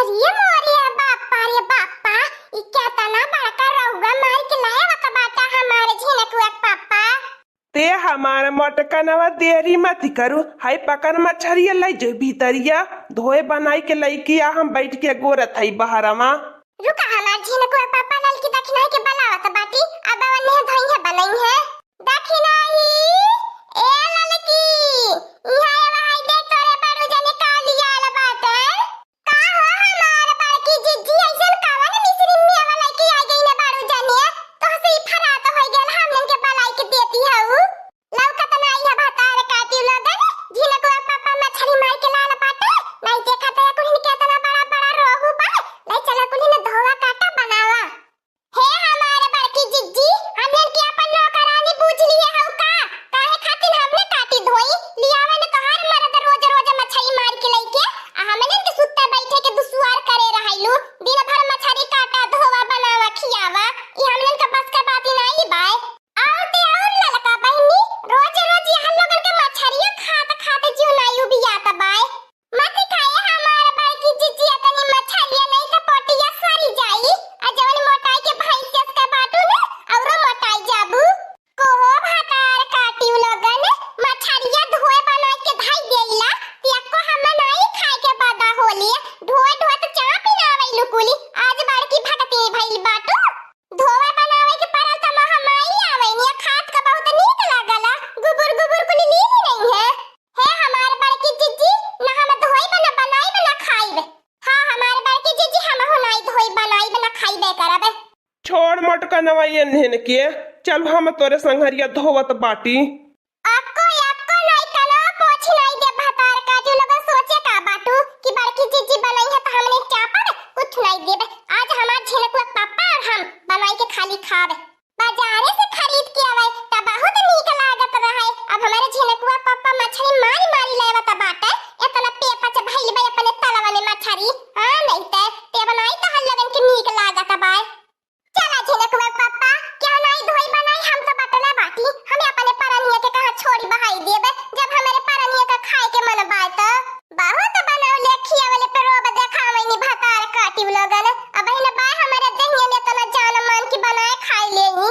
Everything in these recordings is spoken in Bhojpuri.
अरे मोरिया बाप्पा रे बाप्पा ई क्या तना बड़का रहुआ मार के लाया का बाटा हमारे झिनकुआ पापा ते हमारे मटकनवा देरी मत करू। हाई पकन मछरिया लाई जो भीतरिया धोए बनाई के लईकिया हम बैठ के गोरत हई बहरवा। रुका हमार झिनकुआ पापा लाल की दखनाई के बनावत बाटी अब ने धई है बनाई है दखनाई ए ललकी इहां वाई दे तोरे बारू जाने का लिया ल बात का हो हमार बाकी जिज्जी ऐसन कावन मिसरी मिया वाला की आ गई ना बारू जाने तो से फरा तो हो गेल हमन के बलाई के देती हऊ लौकत ना इहा भातार काटी लगन झिनकुआ पापा मछली मार के लाल बाटे नहीं देखा तो कुनी केतना बड़ा बड़ा रोहू बा ले चला कुनी ने धोवा काटा बनावा हे हमारे बड़की जिज्जी हमने के अपन नौकरानी पूछ लिए हऊ का काहे खातिर हमने काटी धोई लियावे ने तोहार मरद रोज रोज मछली मार के लइके आ हमने के सुत्ते बैठे के दुसुआर करे रहाइलू दिन भर मछली काटा धोवा बनावा खियावा ई हमने के बस के बात नहीं बाय आउते और ललका बहनी रोज रोज यहां लोगन के मछली खात खात जीव नायु बियाता बाय मत खाए हमारे बड़की जिज्जी तनी मछली नहीं तो पोटिया सरी जाई आ जवन मोटाई के भैंस का बाटू ने औरो मोटाई जाबू कोहो भातार काटी लगन मछरिया धोए बना के धाई देला तिया को हम नहीं खाए के बादा होली धोए धोए तो चा पिनावे लुकुली आज बड़की भगती भइल बाटू धोए बनावे के परल त महमाई आवे ने खात का बहुत नीक लागला गुबुर गुबुर कुली ली नहीं है हे हमार बड़की जिज्जी ना हम धोई बना बनाई बना खाइबे हां हमार बड़की जिज्जी हम हो नहीं धोई बनाई बना खाइबे करबे छोड़ मटकनवा एनहेन के चल हम तोरे संघरिया धोवत बाटी। आपको नहीं कला पोछ नहीं दे भातार का जो लोग सोचे का बाटू कि बड़की जिज्जी बनाई है तो हमने चापा कुछ नहीं देबे आज हमार झिनकुआ पापा और हम बनाई के खाली खाबे बाजारे से खरीद के आवे त बहुत नीक लागत रहे अब हमारे झिनकुआ पापा मछली मारी मारी लेवत बाटे इतना पेपा से भइल बे अपने तलवा में मछली हां नहीं ते बनाई तो हल लगन के नीक लागत बाय चला झिनकुआ पापा क्या नहीं धोई बनाई हम तो बटला बाटी हमें अपने परनिया के कहां छोड़ी बहाई देबे जब हमारे परनिया का खाए के मन बाय तो बहुत बनाओ ले खिया वाले पे रोब देखावे नी भातार काटी लगन अब इन बाय हमारे दहिया में तना जान मान की बनाए खाई लेनी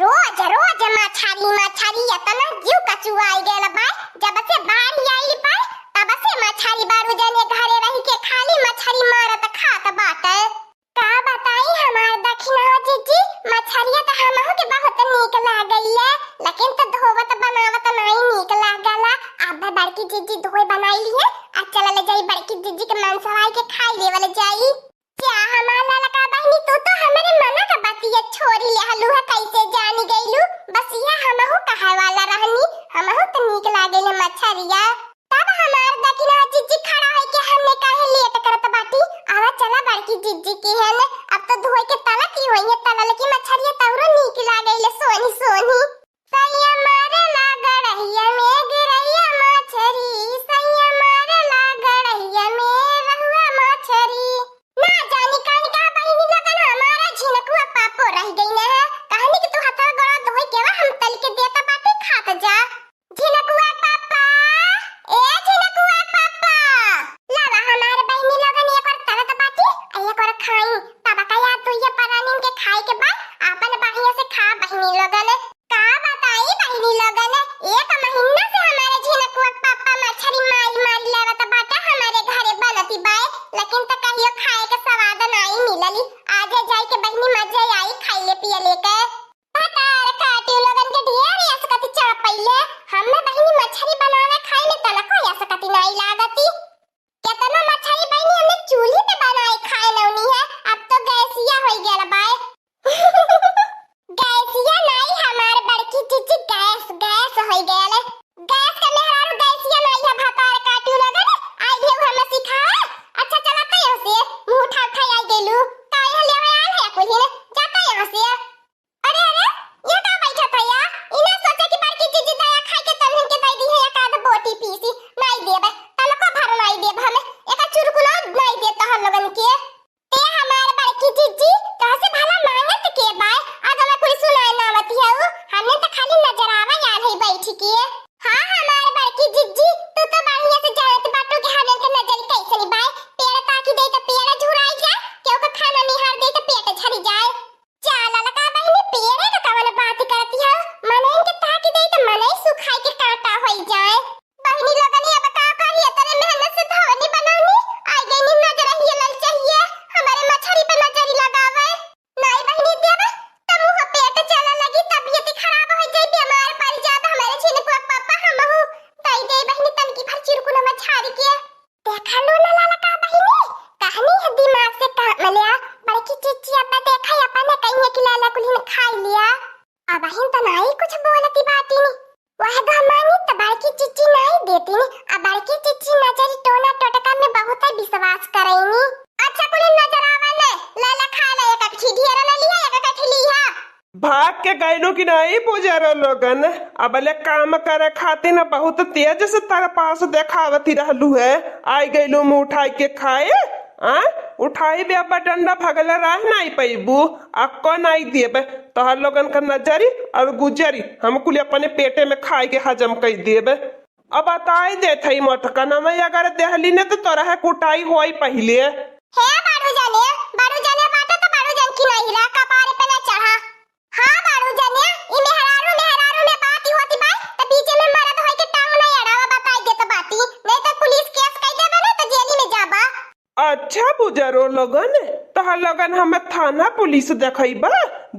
रोज रोज मछली इतना जीव कचुआई गेल बाय जब से बाढ़ आई बाय तब से मछली बारू जाने घरे रही के खाली मछली मारत खात बाटे का बताई हमार दखिना जिज्जी मछलिया तो हमहु के बहुत नीक लागैले लेकिन तो धोवत बनावत नहीं नीक लागला अब बड़की जिज्जी धोई बनाई लिए आ चल ले जाई बड़की जिज्जी के मांसवाई के खाई लेवल जाई क्या हमार ललका बहनी तू तो हमरे मना का बतिया छोड़ी ले हलू है कैसे जानी गईलू बस ये हमहु कहे वाला रहनी हमहु तो नीक लागेले मछलिया तब हमार दखिना जिज्जी खड़ा है के हमने काहे लेट करत बाटी आवा चला बड़की जिज्जी की है ने अब तो धोई के तला की होई है तला की मछलिया तौरो नीक लागेले सोनी सोनी सैया मारे लागड़हिया में गिरैया मछरी सैया मारे लागड़हिया में रहुआ मछरी ना जाने काहे का बहिनी लगन हमारा झिनकुआ पापो रह गई ना कहानी कि तू हाथ गड़ा धोई के हम तल के देता बाटे खात जा झिनकुआ पापा ए झिनकुआ पापा लावा हमार बहिनी लगन एक और तलत बाटी एक और खाई तब का याद तो ये परानीन के खाए के बाद अपन बढ़िया से खा बहिनी लगन का बताई बहिनी लगन एक महीना से हमारे झिनकुआ पापा मछली मारी मारी लेवत बाटा हमारे घरे बनती बाय लेकिन त कहियो खाए के स्वाद नहीं मिलली आज जाई के बहिनी मजे आई खाइले पियले के भातार काटी लगन के ढेर यसकती चापैले हमने बहिनी मछली बनावे खाइले तना को यसकती नहीं लागती केतना मछली बहिनी हमने चूल्ही पे बनाई खाए नौनी है अब तो गैसिया होई गेल बाय गैसिया नहीं हमार बड़की चिची गैस होई गेल गैस के मेहरारू गैसिया नहीं है भातार काटी लगन आई भी हम सिखा अच्छा चला त यहां से मुंह उठा उठा आई गेलू का यहां लेवे आल है कोई ने जाता यहां से अरे ये का बैठा था या इने सोचे कि बड़की चिची दया खाई के तन्हन के दई दी है एक आध बोटी पीसी नहीं देबे तनको भर नहीं देब हमें एक चुरकुला नहीं देता हम लगन के ते हमार बड़की चिची कहां से भला मांगत के बाय आज हमें कोई सुनाए ना मत है हमने तो खाली नजर आवा यार है बैठी के हां हमार बड़की जिज्जी तू तो बढ़िया से जानत बाटू के हमन के नजर कैसे नी बाय पेड़ ताकी दे तो पेड़ झुराई भाग के गैलो कि नहीं पुजारो लोगन अबले काम करे खातिर न बहुत तेज से तारा पास देखावती रहलू है आई गैलो मुँह उठाई के खाए आ उठाई बे अब डंडा भगला रह नहीं पैबू अक्को नहीं देबे तोहर लोगन का नजरी और गुजरी हम कुल अपने पेटे में खाए के हजम कर देबे अब बताई दे थई मोटकना में अगर देहली ने तो तोरा है कुटाई होई पहले हे बारू जाने बाटा तो बारू जान की नहीं ला कपारे पे ना चढ़ा हां बारू जाने ई मेहरारू में बात होती बा त पीछे में मरद होई के टांग नहीं अड़ावा बताई दे तो बाती नहीं तो पुलिस केस कर देबे ना तो जेल में जाबा अच्छा बुजरो लोगन तहर लोगन हमें थाना पुलिस देखैबा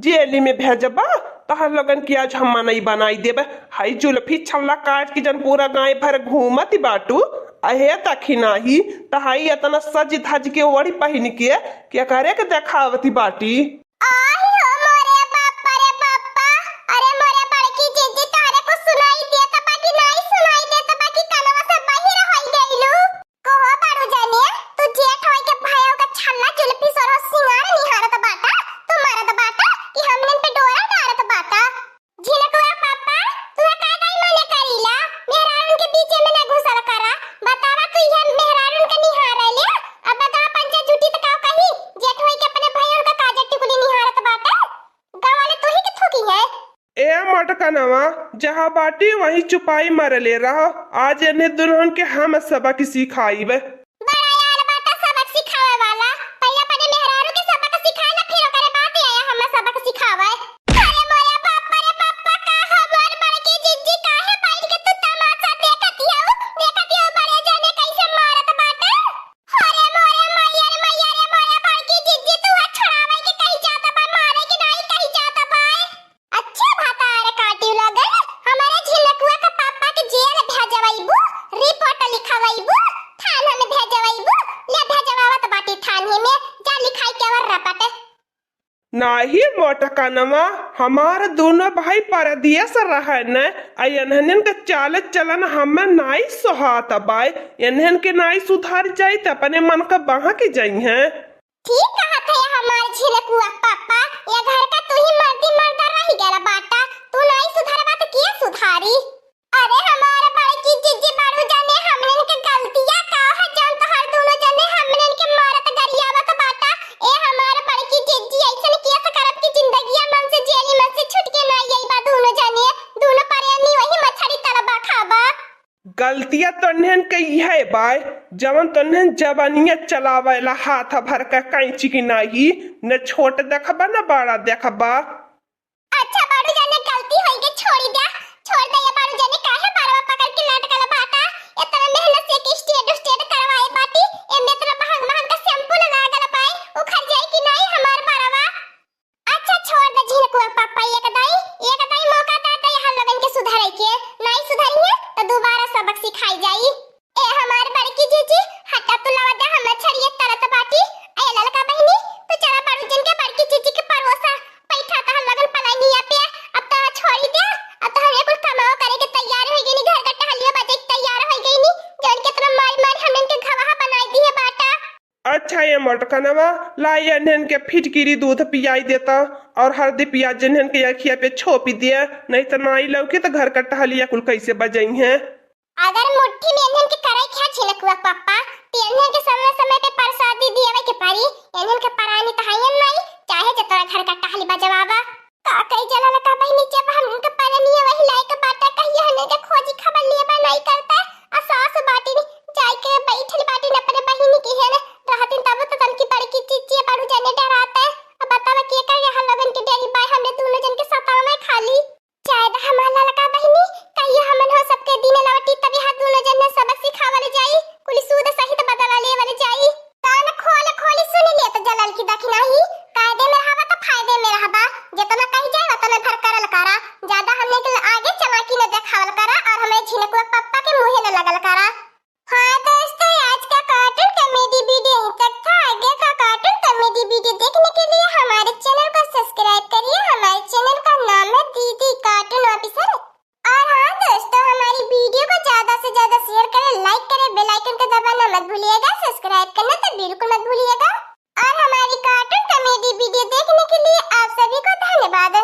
जेल में भेजबा तहर लोगन की आज हम नहीं बनाई देबे हाई जुल्फी छल्ला काट के जन पूरा गाय भर घूमती बाटू अहे तखी नाही तहाई इतना सज धज के ओढ़ी पहन के क्या करे के देखावती बाटी आई हो मोरे बाप्पा रे बाप्पा अरे मोरे बड़की जीजी तारे को सुनाई दे त बाकी नहीं सुनाई दे त बाकी कनवा से बाहर होई गइलू कहो बारू जाने तू जेठ होई के भाइयों का छल्ला जुल्फी सरो सिंगार निहारत बाटा तू मरद बाटा कि हमने पे डोरा डारत बाटा झिलकुआ पापा तू का काई मने करीला मेहरारून के बीच में ना घुसल करा बतावा तू ये मेहरारून के निहार ले अब बता पंचा झूठी त का कही जेठ होई के अपने भाइयों का काजट टिकुली निहारत बाटा गावाले तू ही के थूकी है ए मटकनवा जहाँ बाटी वहीं चुपाई मर ले रहो आज इन्हें दुल्हन के हम सबक सिखाईबे बड़ा यार बाटा सबक सिखावे वाला पहले अपने मेहरारू के सबक सिखाए ना फिर ओकरे बाद आया हम सबक सिखावे अरे मोरे बाप्पा रे बाप्पा का हमार बड़की जिज्जी काहे बैठ के तू तमाशा देखती हो बड़े जाने कैसे मारत बाटा अरे मोरे मैया रे मोरे बड़की जिज्जी तू छड़ावे के कहीं जाता बा मारे के नहीं कहीं जाता बा अच्छा भातार काटी लगन हमारे झिलकुआ का पापा के जेल भेजवाईबू रिपोर्ट लिखवाईबू थाना में भेजवाईबू ले भेजवावत बाटी थाने में जा लिखाई के वर रपटे नाही मोटकनवा हमार दोनों भाई परदेश रहे न इन्हन के चाल चलन हमें नाई सोहात बाय इन्हन के नाई सुधार जाई त अपने मन का बहा के जाई हैं ठीक कहा थे हमार झिलकुआ पापा ये घर का तू ही मर्दा रही गया बाटा तू नहीं सुधारबा तो के सुधारी अरे हमारे बड़की जिज्जी बारू जाने हमने के गलतियां का है जान तो हर दोनों जने हमने के मारत गरियावत बाटा ए हमारे बड़की जिज्जी ऐसन केस करब की जिंदगी मन से जेली मन से छूट के ना यही बा दोनों जने दोनों परियानी वही मछली तरबा खाबा गलतियां तन्हन के है बाय जवन तन्हन जवानिया चलावेला हाथ भर का कैंची की नाही न छोट देखबा न बड़ा देखबा अच्छा बारू जाने गलती होई के छोड़ दे ये बारू जाने काहे बारवा पकड़ के लटकल बाटा इतना मेहनत से के स्टेट करवाए बाटी एमे इतना महंग का शैम्पू लगागल पाए उखड़ जाए कि नहीं हमार बारवा अच्छा छोड़ दे झिलकुआ पापा एक दाई मौका देते हम लोगन के सुधारे के नहीं सुधारिए तो दोबारा सबक सिखाई जाई ए हमार बड़की जीजी हटा तू लवा दे हम छड़िए तरत बाटी ए ललका बहनी तू चला बारू जन के बड़की जीजी के परोसा पैठा त हम लगन पलानिया पे अब त छोड़ी दे अब त हम कुल कमाओ करे के तैयार हो गई नी घर का टहलिया बजे के तैयार हो गई नी जन के तरह मार हमन के घवा बनाई दी है बाटा अच्छा ये मोटकनवा लाई इन्हन के फिटकिरी दूध पियाई देता और हल्दी प्याज जिन्हन के अखिया पे छोपी दिया नहीं तो नाई लौकी तो घर का टहलिया कुल कैसे बजाई हैं अगर मुट्ठी में इन्हन के कराई क्या छिलकुआ पापा ते इन्हन के समय पे प्रसादी दियावे के पारी इन्हन के परानी तहायन नहीं चाहे जे तोरा घर का टहली बजवावा का कई जला लका बहनी जब हम के परानी वही लाई के बाटा कहिए हने के खोजी खबर लिए बा नहीं करता आ सास बाटी जाय के बैठल बाटी न अपने बहिनी की है रहतिन तब तो तन की बड़की चीची बारू जाने डराता है अब बतावा के कर यहां लगन के डेरी बाय हमने दोनों जन के सताव में खाली शायद हमारा लका बहिनी कहिए हमन हो सबके दिन लौटी तभी हाथ दोनों जन सबक सिखावले जाई कुल सूद सहित बदला ले वाले जाई कान खोल सुन ले तो जलल की दखना ही कायदे में रहबा तो फायदे में रहबा जितना कही जाए उतना भर करल करा ज्यादा हमने के आगे चलाकी न देखावल करा और हमें झिलकुआ पप्पा के मुंह न लगल करा हां दोस्तों आज का कार्टून कॉमेडी वीडियो यहीं तक था आगे का कार्टून कॉमेडी वीडियो देखने के लिए हमारे चैनल को सब्सक्राइब करिए हमारे चैनल का नाम है दीदी कार्टून ऑफिसर और हां दोस्तों हमारी वीडियो को ज्यादा से ज्यादा शेयर करें लाइक करें बेल आइकन को दबाना मत भूलिएगा सब्सक्राइब करना तो बिल्कुल मत भूलिएगा और हमारी कार्टून कॉमेडी वीडियो देखने के लिए आप सभी को धन्यवाद।